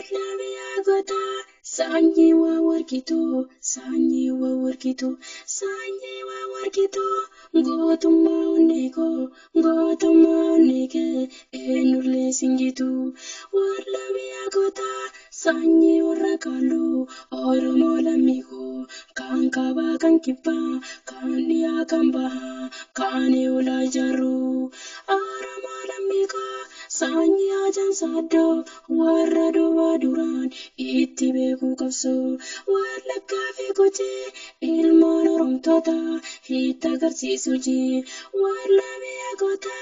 Warlabiya gota sanyi wa warkitu sanyi wa warkitu sanyi wa warkitu gotuma unike enurle singitu warlabiya gota sanyi warakalu oromo lamigo kan kaba kan kipa kan dia kan baha kan ulajaru oromo lamigo sanyi ajan sado warado waduran itti beeku qabso warlakka fi kuti ilmaan oromtoota hitta agarsiisu ji warlabiya gota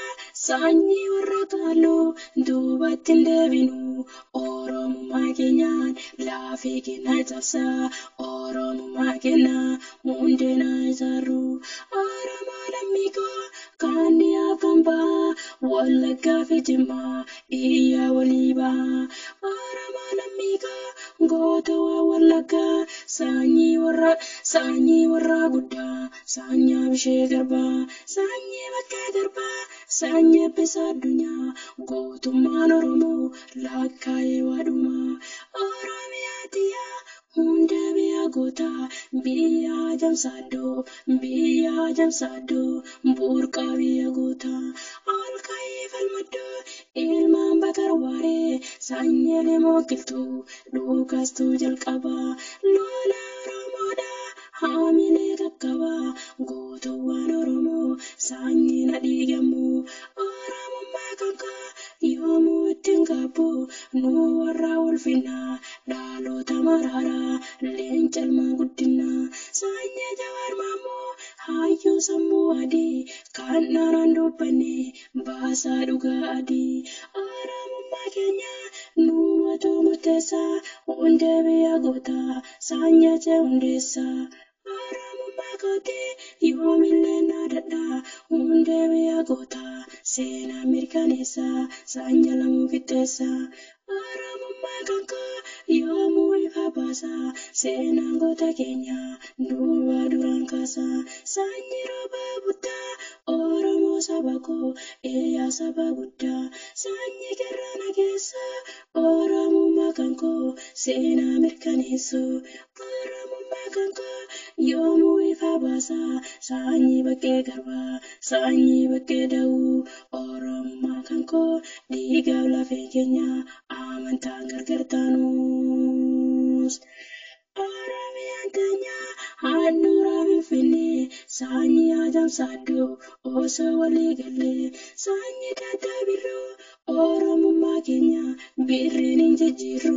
sanyi warra kaaloo duubatti hin deebinu oromummaa keenyaan laafii kenna cabsa oromummaa kenna hundeena ijaarru oromoo lammikoo kan dhiyaa kan baha wallaggaa fi jimmaa iyyaa walii baha oromoo lammikoo goota waa wallaggaa sanyii warra guddaa sanyii bishee garbaa sanyii bakkee garbaa sanyii eebbisa addunyaa gootummaan oromoo lakkaa'ee waadhumaa oromiyaa tiyyaa hunda biyya goota biyya jamsaadoo burqaa biyya goota olka'ee falmaddoo ilmaan bakar waaree sanyii limoo qilxuu dhuukastuu jalqabaa lola oromoodhaa haamilee qaqqabaa gootuwwan oromoo sanyii na dhiigamu oromummaa kankaa yoomuu ittiin qabu nu warra ulfinaa dhaloota maraaraa leencalmaa guddinaa sanyii jawaar maammoo hayyuu sammuu adii kan naraan dubbanne baasaa dhugaa adii oromummaa keenya nuumatu murteessaa hundee biyya gootaa sanyii jee hundeessaa oromummaa kootee yoomillee naadadhaa hundee biyya gootaa seenaa mirkaneessaa sanyii lamuu fixxeessaa oromummaa kankoo yoomuu ifa baasaa seenaan goota keenyaa duubaa duraan kaasaa sanyii roobaa buttaa oromoo saba koo eeyyaa saba guddaa sanyii kerrana keessaa oromummaa kankoo seenaa mirkaneessuu oromummaa kankoo yoomuu ifa baasaa sanyii bakkee garbaa sanyii bakkee da'uu oromummaa kankoo dhiigaaf lafee keenyaa amantaan gargar taanuus oromiyaan teenyaa handhuuraa finfinnee sanyii ajamsaadoo osoo walii gallee sanyii daddaa birroo oromummaa keenya birriin hin jijjiirru.